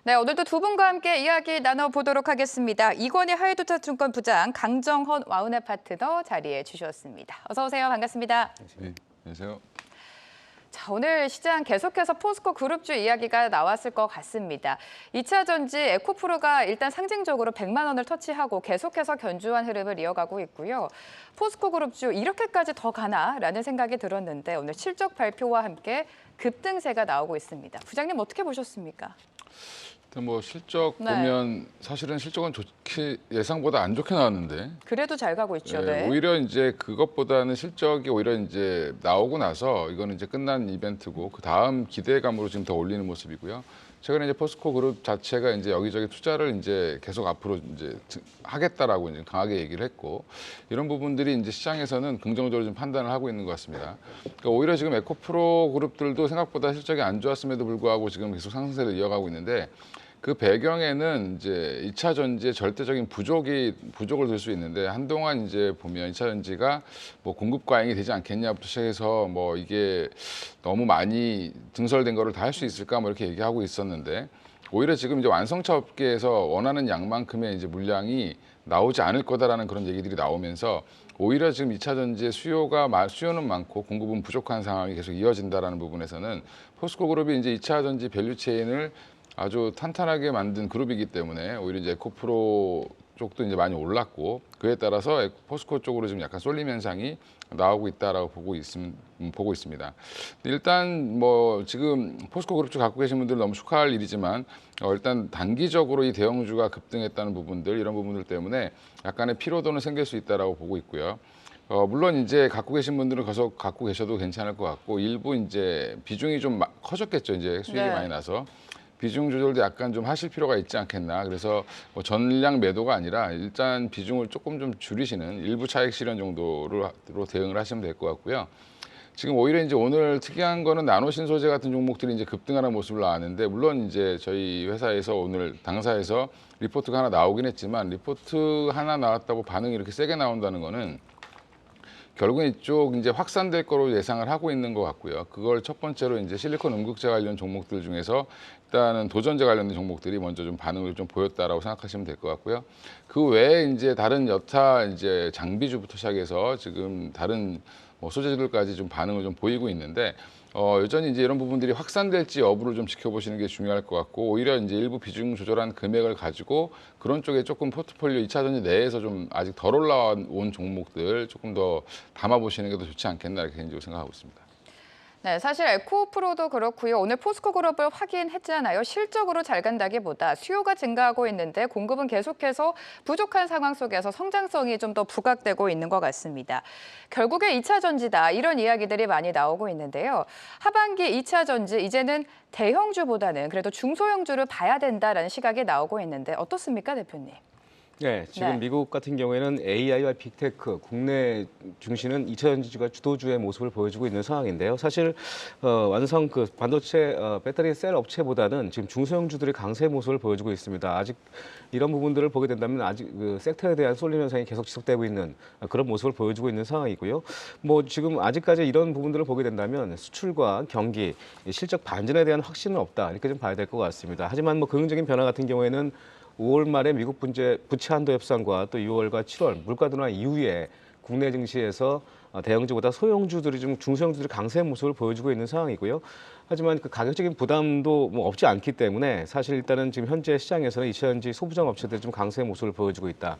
네, 오늘도 두 분과 함께 이야기 나눠보도록 하겠습니다. 이건희 하이도타증권 부장, 강정헌 와우넷 파트너 자리해 주셨습니다. 어서 오세요. 반갑습니다. 네, 안녕하세요. 자, 오늘 시장 계속해서 포스코 그룹주 이야기가 나왔을 것 같습니다. 2차 전지 에코프로가 일단 상징적으로 100만 원을 터치하고 계속해서 견조한 흐름을 이어가고 있고요. 포스코 그룹주 이렇게까지 더 가나라는 생각이 들었는데 오늘 실적 발표와 함께 급등세가 나오고 있습니다. 부장님 어떻게 보셨습니까? 일단 뭐 실적 네. 보면 사실은 실적은 좋게 예상보다 안 좋게 나왔는데 그래도 잘 가고 있죠. 네. 오히려 이제 그것보다는 실적이 오히려 이제 나오고 나서 이거는 이제 끝난 이벤트고 그 다음 기대감으로 지금 더 올리는 모습이고요. 최근에 이제 포스코 그룹 자체가 이제 여기저기 투자를 이제 계속 앞으로 이제 하겠다라고 이제 강하게 얘기를 했고 이런 부분들이 이제 시장에서는 긍정적으로 좀 판단을 하고 있는 것 같습니다. 그러니까 오히려 지금 에코프로 그룹들도 생각보다 실적이 안 좋았음에도 불구하고 지금 계속 상승세를 이어가고 있는데 그 배경에는 이제 2차 전지의 절대적인 부족을 들 수 있는데 한동안 이제 보면 2차 전지가 뭐 공급 과잉이 되지 않겠냐부터 시작해서 뭐 이게 너무 많이 증설된 거를 다 할 수 있을까 뭐 이렇게 얘기하고 있었는데 오히려 지금 이제 완성차 업계에서 원하는 양만큼의 이제 물량이 나오지 않을 거다라는 그런 얘기들이 나오면서 오히려 지금 2차 전지의 수요는 많고 공급은 부족한 상황이 계속 이어진다라는 부분에서는 포스코 그룹이 이제 2차 전지 밸류 체인을 아주 탄탄하게 만든 그룹이기 때문에 오히려 이제 에코프로 쪽도 이제 많이 올랐고 그에 따라서 포스코 쪽으로 지금 약간 쏠림 현상이 나오고 있다라고 보고 있습니다. 일단 뭐 지금 포스코 그룹주 갖고 계신 분들 너무 축하할 일이지만 일단 단기적으로 이 대형주가 급등했다는 부분들 이런 부분들 때문에 약간의 피로도는 생길 수 있다라고 보고 있고요. 물론 이제 갖고 계신 분들은 계속 갖고 계셔도 괜찮을 것 같고 일부 이제 비중이 좀 커졌겠죠. 이제 수익이 네. 많이 나서. 비중 조절도 약간 좀 하실 필요가 있지 않겠나. 그래서 뭐 전량 매도가 아니라 일단 비중을 조금 좀 줄이시는 일부 차익 실현 정도로 대응을 하시면 될 것 같고요. 지금 오히려 이제 오늘 특이한 거는 나노 신소재 같은 종목들이 이제 급등하는 모습을 나왔는데 물론 이제 저희 회사에서 오늘 당사에서 리포트가 하나 나오긴 했지만 리포트 하나 나왔다고 반응이 이렇게 세게 나온다는 거는 결국은 이쪽 이제 확산될 거로 예상을 하고 있는 것 같고요. 그걸 첫 번째로 이제 실리콘 음극재 관련 종목들 중에서 일단은 도전제 관련된 종목들이 먼저 좀 반응을 좀 보였다라고 생각하시면 될 것 같고요. 그 외에 이제 다른 여타 이제 장비주부터 시작해서 지금 다른 뭐 소재들까지 좀 반응을 좀 보이고 있는데 여전히 이제 이런 부분들이 확산될지 여부를 좀 지켜보시는 게 중요할 것 같고 오히려 이제 일부 비중 조절한 금액을 가지고 그런 쪽에 조금 포트폴리오 2차 전지 내에서 좀 아직 덜 올라온 종목들 조금 더 담아보시는 게 더 좋지 않겠나 이렇게 개인적으로 생각하고 있습니다. 네, 사실 에코프로도 그렇고요. 오늘 포스코 그룹을 확인했잖아요. 실적으로 잘 간다기보다 수요가 증가하고 있는데 공급은 계속해서 부족한 상황 속에서 성장성이 좀 더 부각되고 있는 것 같습니다. 결국에 2차 전지다 이런 이야기들이 많이 나오고 있는데요. 하반기 2차 전지 이제는 대형주보다는 그래도 중소형주를 봐야 된다라는 시각이 나오고 있는데 어떻습니까, 대표님? 네, 지금 네. 미국 같은 경우에는 AI와 빅테크, 국내 중시는 2차 전지주가 주도주의 모습을 보여주고 있는 상황인데요. 사실 완성 그 반도체 배터리 셀 업체보다는 지금 중소형주들이 강세 모습을 보여주고 있습니다. 아직 이런 부분들을 보게 된다면 아직 그 섹터에 대한 쏠림 현상이 계속 지속되고 있는 그런 모습을 보여주고 있는 상황이고요. 뭐 지금 아직까지 이런 부분들을 보게 된다면 수출과 경기, 실적 반전에 대한 확신은 없다 이렇게 좀 봐야 될 것 같습니다. 하지만 뭐 긍정적인 변화 같은 경우에는 5월 말에 미국 부채 한도 협상과 또 6월과 7월 물가 둔화 이후에 국내 증시에서 대형주보다 소형주들이 좀 중소형주들이 강세 모습을 보여주고 있는 상황이고요. 하지만 그 가격적인 부담도 뭐 없지 않기 때문에 사실 일단은 지금 현재 시장에서는 2차 전지 소부장 업체들이 좀 강세 모습을 보여주고 있다.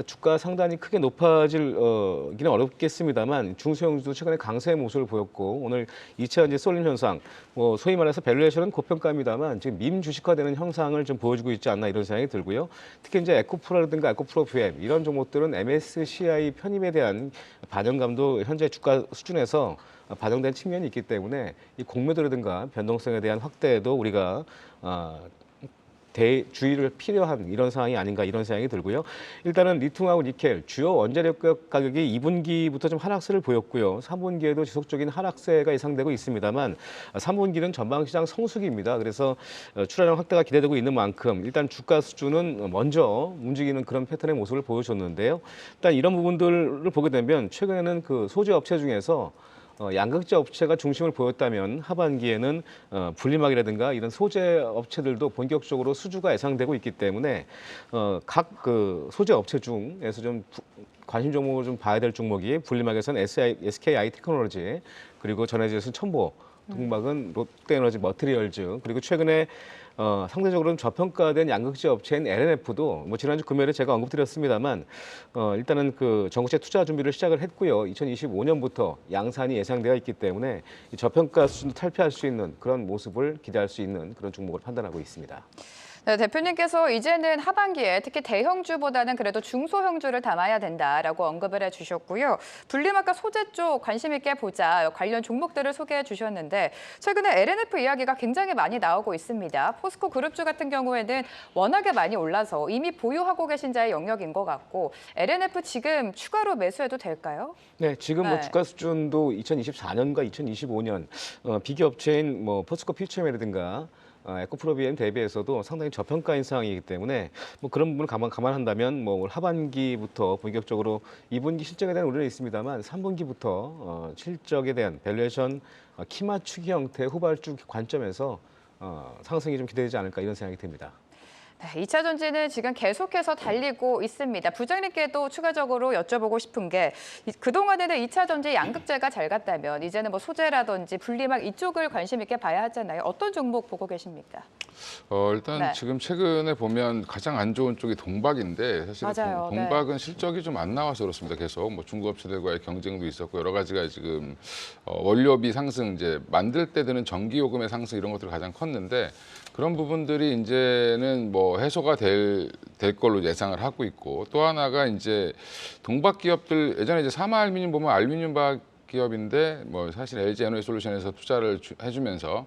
주가 상단이 크게 높아지기는 어렵겠습니다만 중소형주도 최근에 강세 모습을 보였고 오늘 2차 전지 쏠림 현상, 뭐 소위 말해서 밸류에이션은 고평가입니다만 지금 밈 주식화되는 형상을 좀 보여주고 있지 않나 이런 생각이 들고요. 특히 이제 에코프로라든가 에코프로 VM 이런 종목들은 MSCI 편입에 대한 반영감도 현재 주가 수준에서 반영된 측면이 있기 때문에 이 공매도라든가 변동성에 대한 확대에도 우리가 주의를 필요한 이런 상황이 아닌가 이런 생각이 들고요. 일단은 리튬하고 니켈 주요 원자력 가격이 2분기부터 좀 하락세를 보였고요. 3분기에도 지속적인 하락세가 예상되고 있습니다만 3분기는 전방시장 성수기입니다. 그래서 출하량 확대가 기대되고 있는 만큼 일단 주가 수준은 먼저 움직이는 그런 패턴의 모습을 보여줬는데요. 일단 이런 부분들을 보게 되면 최근에는 그 소재 업체 중에서 양극재 업체가 중심을 보였다면 하반기에는 분리막이라든가 이런 소재 업체들도 본격적으로 수주가 예상되고 있기 때문에 각 그 소재 업체 중에서 좀 관심 종목을 좀 봐야 될 종목이 분리막에서는 SKI 테크놀로지, 그리고 전해질에서는 첨보, 동막은 롯데에너지 머티리얼즈, 그리고 최근에 상대적으로는 저평가된 양극재 업체인 LNF도 뭐 지난주 금요일에 제가 언급드렸습니다만 일단은 그 전국제 투자 준비를 시작을 했고요. 2025년부터 양산이 예상되어 있기 때문에 이 저평가 수준도 탈피할 수 있는 그런 모습을 기대할 수 있는 그런 종목을 판단하고 있습니다. 네, 대표님께서 이제는 하반기에 특히 대형주보다는 그래도 중소형주를 담아야 된다라고 언급을 해주셨고요. 분리막과 소재 쪽 관심 있게 보자 관련 종목들을 소개해 주셨는데 최근에 LNF 이야기가 굉장히 많이 나오고 있습니다. 포스코 그룹주 같은 경우에는 워낙에 많이 올라서 이미 보유하고 계신 자의 영역인 것 같고 LNF 지금 추가로 매수해도 될까요? 네, 지금 뭐 네. 주가 수준도 2024년과 2025년 비교업체인 뭐 포스코 퓨처엠이라든가 에코프로비엠 대비해서도 상당히 저평가인 상황이기 때문에 뭐 그런 부분을 감안한다면 뭐 올 하반기부터 본격적으로 2분기 실적에 대한 우려는 있습니다만 3분기부터 실적에 대한 밸류에이션 키 맞추기 형태 후발주 관점에서 상승이 좀 기대되지 않을까 이런 생각이 듭니다. 네, 2차 전지는 지금 계속해서 달리고 있습니다. 부장님께도 추가적으로 여쭤보고 싶은 게 그동안에는 2차 전지 양극재가 잘 갔다면 이제는 뭐 소재라든지 분리막 이쪽을 관심 있게 봐야 하잖아요. 어떤 종목 보고 계십니까? 일단 네. 지금 최근에 보면 가장 안 좋은 쪽이 동박인데 사실 맞아요. 동박은 실적이 좀 안 나와서 그렇습니다. 계속 뭐 중국 업체들과의 경쟁도 있었고 여러 가지가 지금 원료비 상승, 이제 만들 때 드는 전기 요금의 상승 이런 것들이 가장 컸는데 그런 부분들이 이제는 뭐 해소가 될 걸로 예상을 하고 있고, 또 하나가 이제 동박 기업들 예전에 이제 사마알루미늄 보면 알루미늄 박 기업인데 뭐 사실 LG 에너지솔루션에서 투자를 해주면서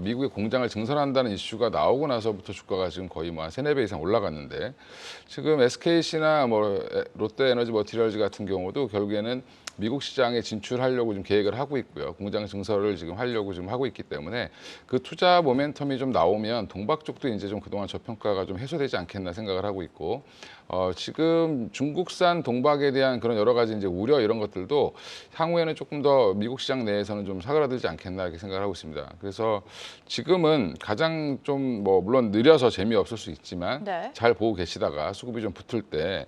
미국의 공장을 증설한다는 이슈가 나오고 나서부터 주가가 지금 거의 뭐 한 3-4배 이상 올라갔는데, 지금 SKC나 뭐 롯데에너지 머티리얼즈 같은 경우도 결국에는 미국 시장에 진출하려고 지금 계획을 하고 있고요. 공장 증설을 지금 하려고 지금 하고 있기 때문에 그 투자 모멘텀이 좀 나오면 동박 쪽도 이제 좀 그동안 저평가가 좀 해소되지 않겠나 생각을 하고 있고, 지금 중국산 동박에 대한 그런 여러 가지 이제 우려 이런 것들도 향후에는 조금 더 미국 시장 내에서는 좀 사그라들지 않겠나 이렇게 생각을 하고 있습니다. 그래서 지금은 가장 좀 뭐 물론 느려서 재미없을 수 있지만 네. 잘 보고 계시다가 수급이 좀 붙을 때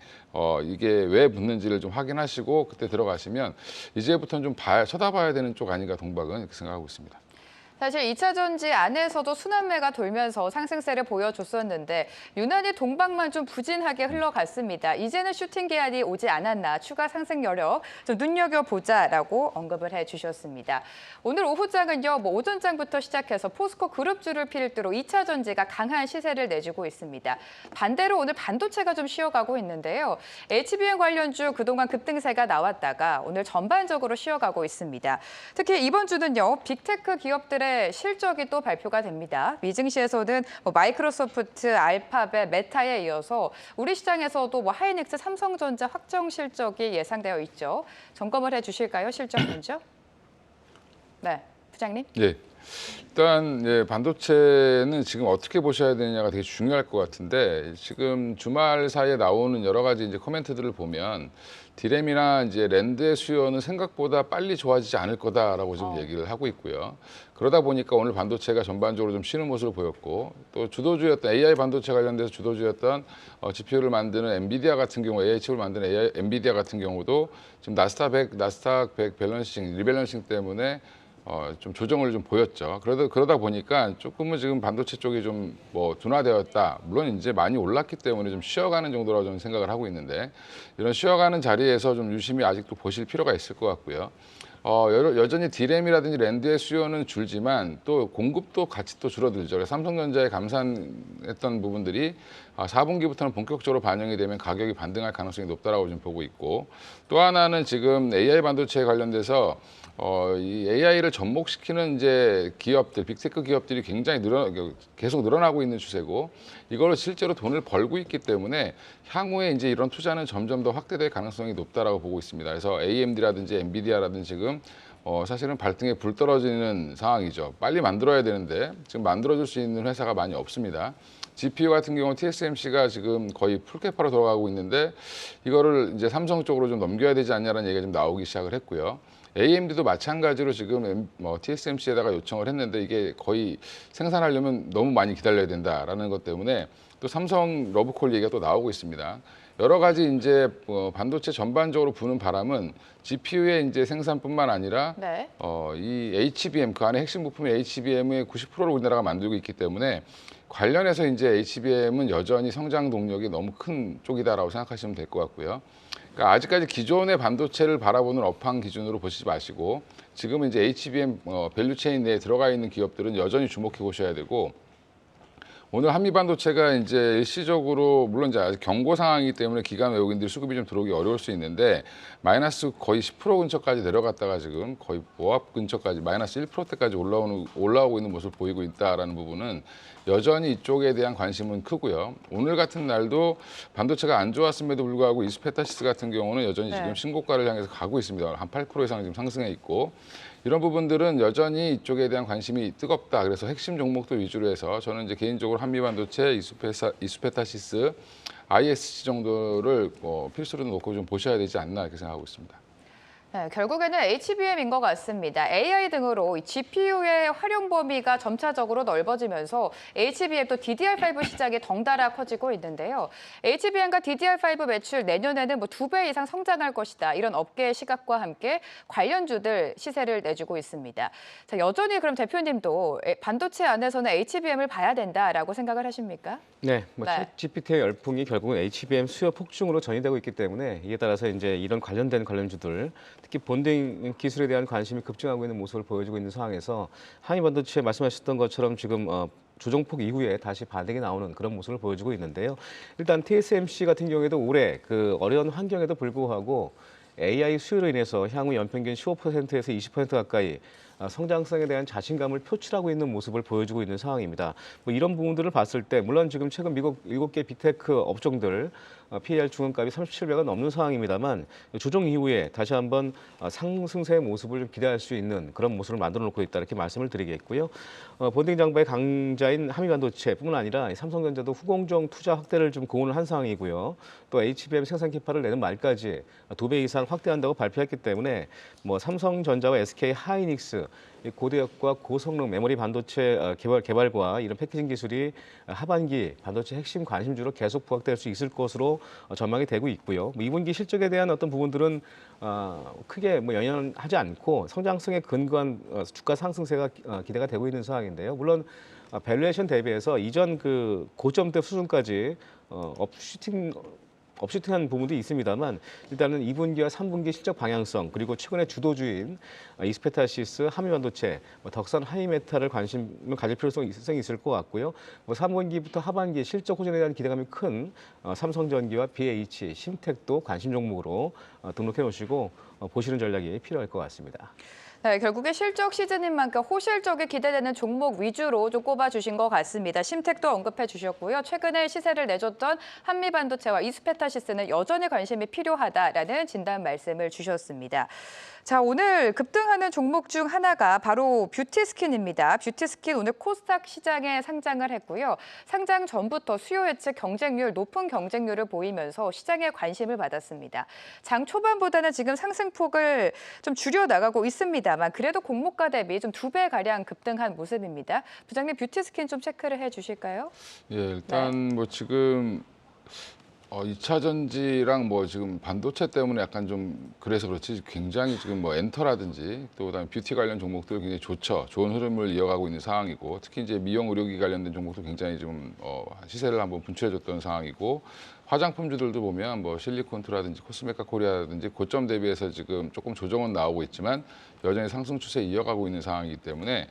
이게 왜 붙는지를 좀 확인하시고 그때 들어가시면 이제부터는 좀 쳐다봐야 되는 쪽 아닌가 동박은 이렇게 생각하고 있습니다. 사실 2차 전지 안에서도 순환매가 돌면서 상승세를 보여줬었는데 유난히 동박만 좀 부진하게 흘러갔습니다. 이제는 슈팅 기한이 오지 않았나 추가 상승 여력 좀 눈여겨보자라고 언급을 해주셨습니다. 오늘 오후장은요, 뭐 오전장부터 시작해서 포스코 그룹주를 필두로 2차 전지가 강한 시세를 내주고 있습니다. 반대로 오늘 반도체가 좀 쉬어가고 있는데요. HBM 관련주 그동안 급등세가 나왔다가 오늘 전반적으로 쉬어가고 있습니다. 특히 이번 주는요, 빅테크 기업들의 실적이 또 발표가 됩니다. 미증시에서는 뭐 마이크로소프트, 알파벳, 메타에 이어서 우리 시장에서도 뭐 하이닉스, 삼성전자 확정 실적이 예상되어 있죠. 점검을 해주실까요? 실적 먼저. 네, 부장님. 예. 일단 반도체는 지금 어떻게 보셔야 되느냐가 되게 중요할 것 같은데, 지금 주말 사이에 나오는 여러 가지 이제 코멘트들을 보면 디램이나 이제 랜드의 수요는 생각보다 빨리 좋아지지 않을 거다라고 지금 얘기를 하고 있고요. 그러다 보니까 오늘 반도체가 전반적으로 좀 쉬는 모습을 보였고, 또 주도주였던 AI 반도체 관련돼서 주도주였던 GPU를 만드는 엔비디아 같은 경우, AI 칩을 만드는 엔비디아 같은 경우도 지금 나스닥 100 밸런싱, 리밸런싱 때문에 좀 조정을 좀 보였죠. 그러다 보니까 조금은 지금 반도체 쪽이 좀 뭐 둔화되었다. 물론 이제 많이 올랐기 때문에 좀 쉬어가는 정도라고 저는 생각을 하고 있는데, 이런 쉬어가는 자리에서 좀 유심히 아직도 보실 필요가 있을 것 같고요. 여전히 디램이라든지 랜드의 수요는 줄지만 또 공급도 같이 또 줄어들죠. 그래서 삼성전자에 감산했던 부분들이 4분기부터는 본격적으로 반영이 되면 가격이 반등할 가능성이 높다라고 좀 보고 있고, 또 하나는 지금 AI 반도체에 관련돼서 이 AI를 접목시키는 이제 기업들, 빅테크 기업들이 굉장히 계속 늘어나고 있는 추세고, 이걸 실제로 돈을 벌고 있기 때문에 향후에 이제 이런 투자는 점점 더 확대될 가능성이 높다라고 보고 있습니다. 그래서 AMD라든지 엔비디아라든지 지금 사실은 발등에 불 떨어지는 상황이죠. 빨리 만들어야 되는데 지금 만들어줄 수 있는 회사가 많이 없습니다. GPU 같은 경우 TSMC가 지금 거의 풀캐파로 돌아가고 있는데 이거를 이제 삼성 쪽으로 좀 넘겨야 되지 않냐라는 얘기가 좀 나오기 시작을 했고요. AMD도 마찬가지로 지금 TSMC에다가 요청을 했는데 이게 거의 생산하려면 너무 많이 기다려야 된다라는 것 때문에 또 삼성 러브콜 얘기가 또 나오고 있습니다. 여러 가지 이제 반도체 전반적으로 부는 바람은 GPU의 이제 생산뿐만 아니라 네. 이 HBM 그 안에 핵심 부품의 HBM의 90%를 우리나라가 만들고 있기 때문에 관련해서 이제 HBM은 여전히 성장 동력이 너무 큰 쪽이다라고 생각하시면 될 것 같고요. 그러니까 아직까지 기존의 반도체를 바라보는 업황 기준으로 보시지 마시고 지금은 이제 HBM 밸류체인 내에 들어가 있는 기업들은 여전히 주목해 보셔야 되고 오늘 한미반도체가 이제 일시적으로 물론 이제 아직 경고 상황이기 때문에 기관 외국인들이 수급이 좀 들어오기 어려울 수 있는데 마이너스 거의 10% 근처까지 내려갔다가 지금 거의 보합 근처까지 마이너스 1%대까지 올라오고 있는 모습을 보이고 있다라는 부분은 여전히 이쪽에 대한 관심은 크고요. 오늘 같은 날도 반도체가 안 좋았음에도 불구하고 이스페타시스 같은 경우는 여전히 지금 신고가를 향해서 가고 있습니다. 한 8% 이상 지금 상승해 있고 이런 부분들은 여전히 이쪽에 대한 관심이 뜨겁다. 그래서 핵심 종목들 위주로 해서 저는 이제 개인적으로 한미반도체, 이스페타시스, ISC 정도를 필수로 놓고 좀 보셔야 되지 않나 이렇게 생각하고 있습니다. 네, 결국에는 HBM인 것 같습니다. AI 등으로 GPU의 활용 범위가 점차적으로 넓어지면서 HBM 또 DDR5 시장이 덩달아 커지고 있는데요. HBM과 DDR5 매출 내년에는 뭐 2배 이상 성장할 것이다. 이런 업계의 시각과 함께 관련주들 시세를 내주고 있습니다. 자, 여전히 그럼 대표님도 반도체 안에서는 HBM을 봐야 된다라고 생각을 하십니까? 네, 네. GPT의 열풍이 결국은 HBM 수요 폭증으로 전이되고 있기 때문에 이에 따라서 이제 이런 관련된 관련주들 특히 본딩 기술에 대한 관심이 급증하고 있는 모습을 보여주고 있는 상황에서 한미반도체 말씀하셨던 것처럼 지금 조정폭 이후에 다시 반등이 나오는 그런 모습을 보여주고 있는데요. 일단 TSMC 같은 경우에도 올해 그 어려운 환경에도 불구하고 AI 수요로 인해서 향후 연평균 15%에서 20% 가까이 성장성에 대한 자신감을 표출하고 있는 모습을 보여주고 있는 상황입니다. 뭐 이런 부분들을 봤을 때 물론 지금 최근 미국 7개 빅테크 업종들 PER 중원값이 37배가 넘는 상황입니다만 조정 이후에 다시 한번 상승세의 모습을 좀 기대할 수 있는 그런 모습을 만들어 놓고 있다 이렇게 말씀을 드리겠고요. 본딩 장바의 강자인 한미반도체뿐만 아니라 삼성전자도 후공정 투자 확대를 좀 고언을 한 상황이고요. 또 HBM 생산 캐파를 내년 말까지 2배 이상 확대한다고 발표했기 때문에 뭐 삼성전자와 SK 하이닉스 고대역과 고성능 메모리 반도체 개발과 이런 패키징 기술이 하반기 반도체 핵심 관심주로 계속 부각될 수 있을 것으로 전망이 되고 있고요. 2분기 실적에 대한 어떤 부분들은 크게 뭐 영향하지 않고 성장성에 근거한 주가 상승세가 기대가 되고 있는 상황인데요. 물론 밸류에이션 대비해서 이전 그 고점대 수준까지 업슈팅한 부분도 있습니다만 일단은 2분기와 3분기 실적 방향성 그리고 최근에 주도주인 이스페타시스, 한미반도체, 덕산 하이메탈을 관심을 가질 필요성이 있을 것 같고요. 3분기부터 하반기 실적 호전에 대한 기대감이 큰 삼성전기와 BH, 심텍도 관심 종목으로 등록해 놓으시고 보시는 전략이 필요할 것 같습니다. 네, 결국에 실적 시즌인 만큼 호실적이 기대되는 종목 위주로 좀 꼽아주신 것 같습니다. 심텍도 언급해 주셨고요. 최근에 시세를 내줬던 한미반도체와 이스페타시스는 여전히 관심이 필요하다라는 진단 말씀을 주셨습니다. 자, 오늘 급등하는 종목 중 하나가 바로 뷰티스킨입니다. 뷰티스킨 오늘 코스닥 시장에 상장을 했고요. 상장 전부터 수요 예측 경쟁률, 높은 경쟁률을 보이면서 시장에 관심을 받았습니다. 장 초반보다는 지금 상승폭을 좀 줄여나가고 있습니다만 그래도 공모가 대비 좀 2배가량 급등한 모습입니다. 부장님 뷰티스킨 좀 체크를 해주실까요? 예, 일단 뭐 지금 2차 전지랑 뭐 지금 반도체 때문에 약간 좀 그래서 그렇지 굉장히 지금 뭐 엔터라든지 또 그다음에 뷰티 관련 종목들 굉장히 좋죠. 좋은 흐름을 이어가고 있는 상황이고 특히 이제 미용 의료기 관련된 종목도 굉장히 좀 시세를 한번 분출해줬던 상황이고 화장품주들도 보면 뭐 실리콘투라든지 코스메카 코리아라든지 고점 대비해서 지금 조금 조정은 나오고 있지만 여전히 상승 추세 이어가고 있는 상황이기 때문에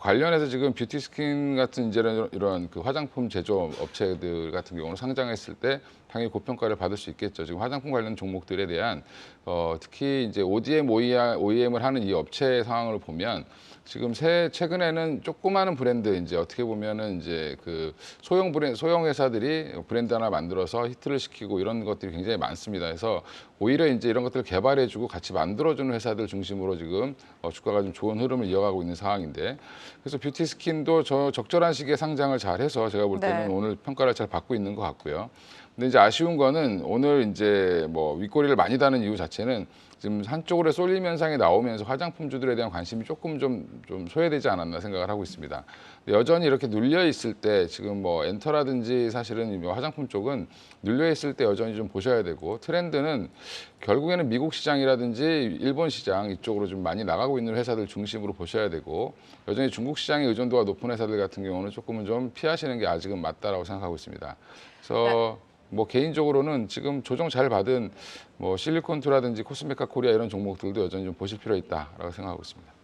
관련해서 지금 뷰티 스킨 같은 이제 이런 그 화장품 제조 업체들 같은 경우는 상장했을 때 당연히 고평가를 받을 수 있겠죠. 지금 화장품 관련 종목들에 대한 특히 이제 ODM, OEM을 하는 이 업체 상황을 보면 지금 최근에는 조그마한 브랜드 이제 어떻게 보면은 이제 그 소형 회사들이 브랜드 하나 만들어서 히트를 시키고 이런 것들이 굉장히 많습니다. 그래서 오히려 이제 이런 것들을 개발해주고 같이 만들어주는 회사들 중심으로 지금 주가가 좀 좋은 흐름을 이어가고 있는 상황인데 그래서 뷰티 스킨도 적절한 시기에 상장을 잘해서 제가 볼 때는 오늘 평가를 잘 받고 있는 것 같고요. 근데 이제 아쉬운 거는 오늘 이제 뭐 윗꼬리를 많이 다는 이유 자체는 지금 한쪽으로 쏠림 현상이 나오면서 화장품주들에 대한 관심이 조금 좀 소외되지 않았나 생각을 하고 있습니다. 여전히 이렇게 눌려 있을 때 지금 뭐 엔터라든지 사실은 화장품 쪽은 눌려 있을 때 여전히 좀 보셔야 되고, 트렌드는 결국에는 미국 시장이라든지 일본 시장 이쪽으로 좀 많이 나가고 있는 회사들 중심으로 보셔야 되고, 여전히 중국 시장의 의존도가 높은 회사들 같은 경우는 조금은 좀 피하시는 게 아직은 맞다라고 생각하고 있습니다. 그래서 뭐 개인적으로는 지금 조정 잘 받은 뭐 실리콘투라든지 코스메카 코리아 이런 종목들도 여전히 좀 보실 필요 있다라고 생각하고 있습니다.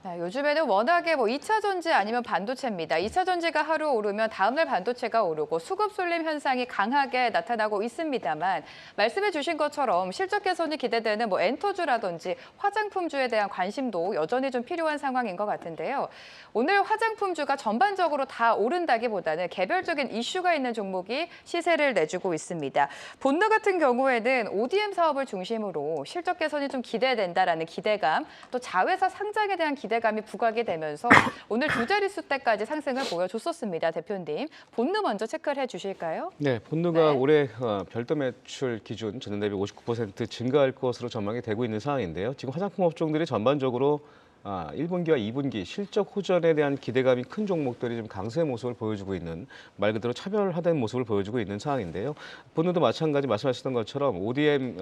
요즘에는 워낙에 뭐 2차 전지 아니면 반도체입니다. 2차 전지가 하루 오르면 다음날 반도체가 오르고 수급 쏠림 현상이 강하게 나타나고 있습니다만, 말씀해 주신 것처럼 실적 개선이 기대되는 뭐 엔터주라든지 화장품주에 대한 관심도 여전히 좀 필요한 상황인 것 같은데요. 오늘 화장품주가 전반적으로 다 오른다기보다는 개별적인 이슈가 있는 종목이 시세를 내주고 있습니다. 본느 같은 경우에는 ODM 사업을 중심으로 실적 개선이 좀 기대된다라는 기대감, 또 자회사 상장에 대한 기대감이 부각이 되면서 오늘 두 자릿수 때까지 상승을 보여줬었습니다. 대표님, 본느 먼저 체크를 해주실까요? 네, 본느가 올해 별도 매출 기준 전년 대비 59% 증가할 것으로 전망이 되고 있는 상황인데요. 지금 화장품 업종들이 전반적으로 1분기와 2분기 실적 호전에 대한 기대감이 큰 종목들이 좀 강세의 모습을 보여주고 있는, 말 그대로 차별화된 모습을 보여주고 있는 상황인데요. 본느도 마찬가지 말씀하셨던 것처럼 ODM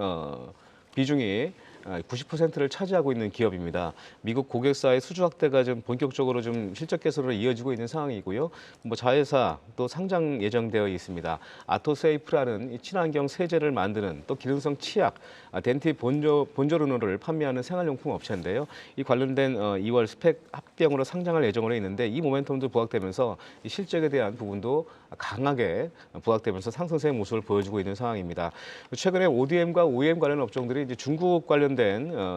비중이 90%를 차지하고 있는 기업입니다. 미국 고객사의 수주 확대가 좀 본격적으로 좀 실적 개선으로 이어지고 있는 상황이고요. 뭐 자회사 또 상장 예정되어 있습니다. 아토세이프라는 이 친환경 세제를 만드는, 또 기능성 치약, 덴티 본조르노를 판매하는 생활용품 업체인데요. 이 관련된 2월 스펙 합병으로 상장할 예정으로 있는데, 이 모멘텀도 부각되면서 이 실적에 대한 부분도 강하게 부각되면서 상승세의 모습을 보여주고 있는 상황입니다. 최근에 ODM과 OEM 관련 업종들이 이제 중국 관련된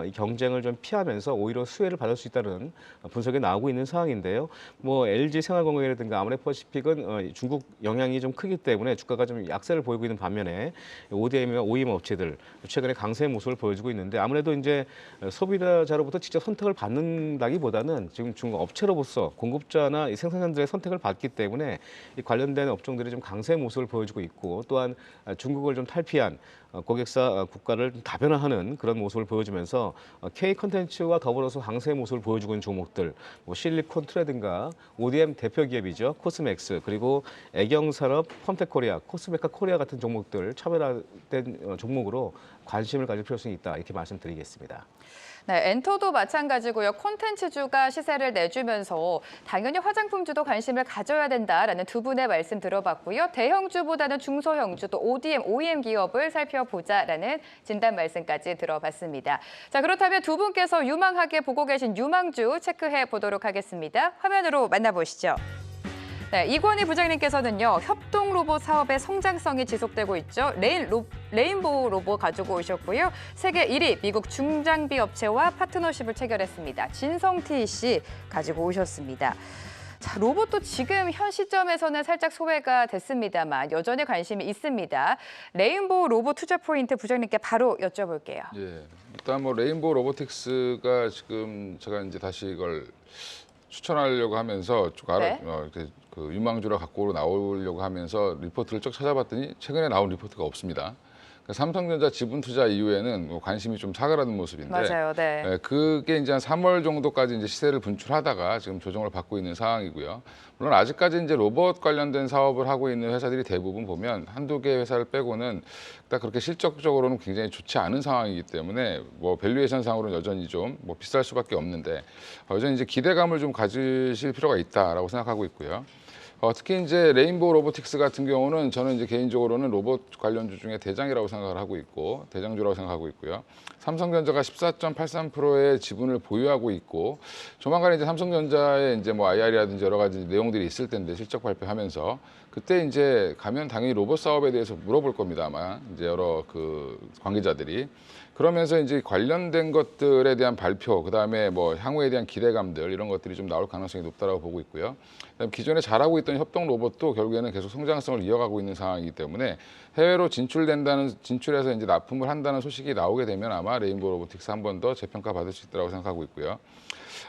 이 경쟁을 좀 피하면서 오히려 수혜를 받을 수 있다는 분석이 나오고 있는 상황인데요. 뭐 LG 생활건강이라든가 아모레퍼시픽은 중국 영향이 좀 크기 때문에 주가가 좀 약세를 보이고 있는 반면에 ODM과 OEM 업체들 최근에 강세의 모습을 보여주고 있는데, 아무래도 이제 소비자로부터 직접 선택을 받는다기보다는 지금 중국 업체로서 공급자나 이 생산자들의 선택을 받기 때문에 이 관련된 업종들이 좀 강세의 모습을 보여주고 있고, 또한 중국을 좀 탈피한 고객사 국가를 좀 다변화하는 그런 모습을 보여주면서 K 컨텐츠와 더불어서 강세의 모습을 보여주고 있는 종목들, 뭐 실리콘투라든가 ODM 대표 기업이죠, 코스맥스, 그리고 애경산업, 펌텍코리아, 코스메카 코리아 같은 종목들 차별화된 종목으로 관심을 가질 필요성이 있다, 이렇게 말씀드리겠습니다. 네, 엔터도 마찬가지고요. 콘텐츠주가 시세를 내주면서 당연히 화장품주도 관심을 가져야 된다라는 두 분의 말씀 들어봤고요. 대형주보다는 중소형주, 또 ODM, OEM 기업을 살펴보자라는 진단 말씀까지 들어봤습니다. 자, 그렇다면 두 분께서 유망하게 보고 계신 유망주 체크해 보도록 하겠습니다. 화면으로 만나보시죠. 네, 이권희 부장님께서는요, 협동 로봇 사업의 성장성이 지속되고 있죠. 레인보우 로봇 가지고 오셨고요. 세계 1위 미국 중장비 업체와 파트너십을 체결했습니다. 진성 TC 가지고 오셨습니다. 자, 로봇도 지금 현 시점에서는 살짝 소외가 됐습니다만 여전히 관심이 있습니다. 레인보우 로봇 투자 포인트 부장님께 바로 여쭤볼게요. 예, 일단 뭐 레인보우 로보틱스가 지금 제가 이제 다시 이걸 추천하려고 하면서 네. 그 유망주라 갖고 나오려고 하면서 리포트를 쭉 찾아봤더니 최근에 나온 리포트가 없습니다. 그러니까 삼성전자 지분 투자 이후에는 뭐 관심이 좀 사그라든 모습인데, 맞아요, 네. 그게 이제 한 3월 정도까지 이제 시세를 분출하다가 지금 조정을 받고 있는 상황이고요. 물론 아직까지 이제 로봇 관련된 사업을 하고 있는 회사들이 대부분 보면 한두 개 회사를 빼고는 딱 그렇게 실적적으로는 굉장히 좋지 않은 상황이기 때문에 뭐 밸류에이션 상으로는 여전히 좀 뭐 비쌀 수밖에 없는데, 여전히 이제 기대감을 좀 가지실 필요가 있다라고 생각하고 있고요. 특히 이제 레인보우 로보틱스 같은 경우는 저는 이제 개인적으로는 로봇 관련주 중에 대장이라고 생각을 하고 있고, 대장주라고 생각하고 있고요. 삼성전자가 14.83%의 지분을 보유하고 있고, 조만간 이제 삼성전자의 이제 뭐 IR이라든지 여러 가지 내용들이 있을 텐데, 실적 발표하면서 그때 이제 가면 당연히 로봇 사업에 대해서 물어볼 겁니다. 아마 이제 여러 그 관계자들이. 그러면서 이제 관련된 것들에 대한 발표, 그다음에 뭐 향후에 대한 기대감들, 이런 것들이 좀 나올 가능성이 높다라고 보고 있고요. 그다음에 기존에 잘하고 있던 협동 로봇도 결국에는 계속 성장성을 이어가고 있는 상황이기 때문에 해외로 진출해서 이제 납품을 한다는 소식이 나오게 되면 아마 레인보우 로보틱스 한 번 더 재평가 받을 수 있다고 생각하고 있고요.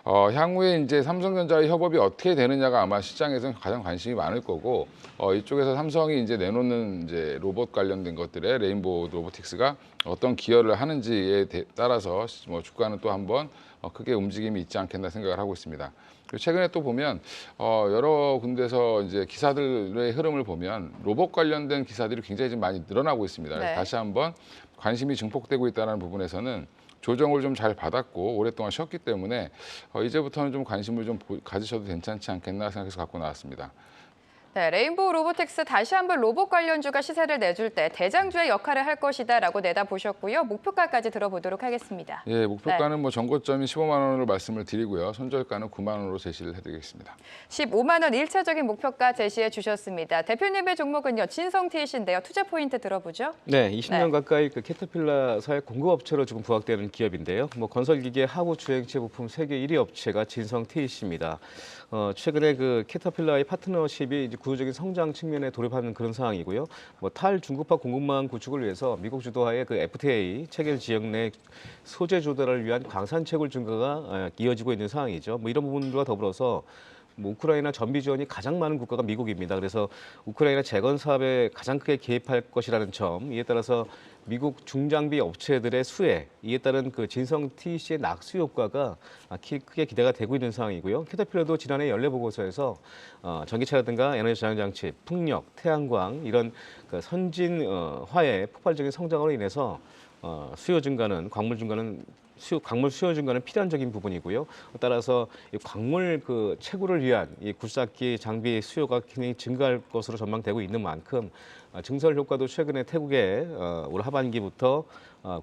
향후에 이제 삼성전자의 협업이 어떻게 되느냐가 아마 시장에서는 가장 관심이 많을 거고, 이쪽에서 삼성이 이제 내놓는 이제 로봇 관련된 것들에 레인보우 로보틱스가 어떤 기여를 하는지에 따라서 뭐 주가는 또 한번 크게 움직임이 있지 않겠나 생각을 하고 있습니다. 그리고 최근에 또 보면 여러 군데서 이제 기사들의 흐름을 보면 로봇 관련된 기사들이 굉장히 좀 많이 늘어나고 있습니다. 그래서 네. 다시 한번 관심이 증폭되고 있다는 부분에서는 조정을 좀 잘 받았고 오랫동안 쉬었기 때문에 이제부터는 좀 관심을 좀 가지셔도 괜찮지 않겠나 생각해서 갖고 나왔습니다. 네, 레인보우 로보틱스 다시 한번 로봇 관련주가 시세를 내줄 때 대장주의 역할을 할 것이다라고 내다보셨고요. 목표가까지 들어보도록 하겠습니다. 예, 목표가는 뭐 전고점이 15만 원으로 말씀을 드리고요. 손절가는 9만 원으로 제시를 해드리겠습니다. 15만 원 1차적인 목표가 제시해 주셨습니다. 대표님의 종목은요. 진성TC인데요. 투자 포인트 들어보죠. 네, 20년 네. 가까이 그 캐터필라사의 공급업체로 지금 부각되는 기업인데요. 뭐 건설기계, 하부 주행체 부품 세계 1위 업체가 진성TC입니다. 최근에 그 캐터필라의 파트너십이 이제 구조적인 성장 측면에 돌입하는 그런 상황이고요. 뭐 탈중국파 공급망 구축을 위해서 미국 주도하에 그 FTA 체결 지역 내 소재 조달을 위한 광산 채굴 증가가 이어지고 있는 상황이죠. 뭐 이런 부분들과 더불어서 뭐 우크라이나 전비 지원이 가장 많은 국가가 미국입니다. 그래서 우크라이나 재건 사업에 가장 크게 개입할 것이라는 점, 이에 따라서 미국 중장비 업체들의 수혜, 이에 따른 그 진성 TC의 낙수 효과가 크게 기대가 되고 있는 상황이고요. 캐터필러도 지난해 연례 보고서에서 전기차라든가 에너지 저장 장치, 풍력, 태양광 이런 그 선진 화의 폭발적인 성장으로 인해서 수요 증가는 광물 수요 증가는 필연적인 부분이고요. 따라서 이 광물 그 채굴을 위한 이 굴삭기 장비 수요가 굉장히 증가할 것으로 전망되고 있는 만큼 증설 효과도 최근에 태국에 올 하반기부터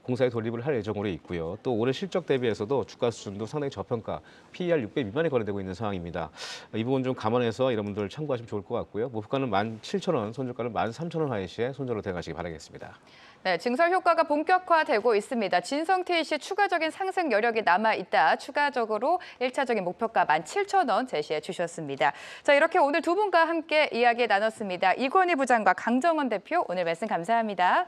공사에 돌입을 할 예정으로 있고요. 또 올해 실적 대비해서도 주가 수준도 상당히 저평가, PER 6배 미만에 거래되고 있는 상황입니다. 이 부분 좀 감안해서 여러분들 참고하시면 좋을 것 같고요. 목표가는 17,000원, 손절가는 13,000원 하에 시에 손절로 대응하시기 바라겠습니다. 네, 증설 효과가 본격화되고 있습니다. 진성TC 추가적인 상승 여력이 남아있다. 추가적으로 1차적인 목표가 17,000원 제시해 주셨습니다. 자, 이렇게 오늘 두 분과 함께 이야기 나눴습니다. 이건희 부장과 강정원 대표, 오늘 말씀 감사합니다.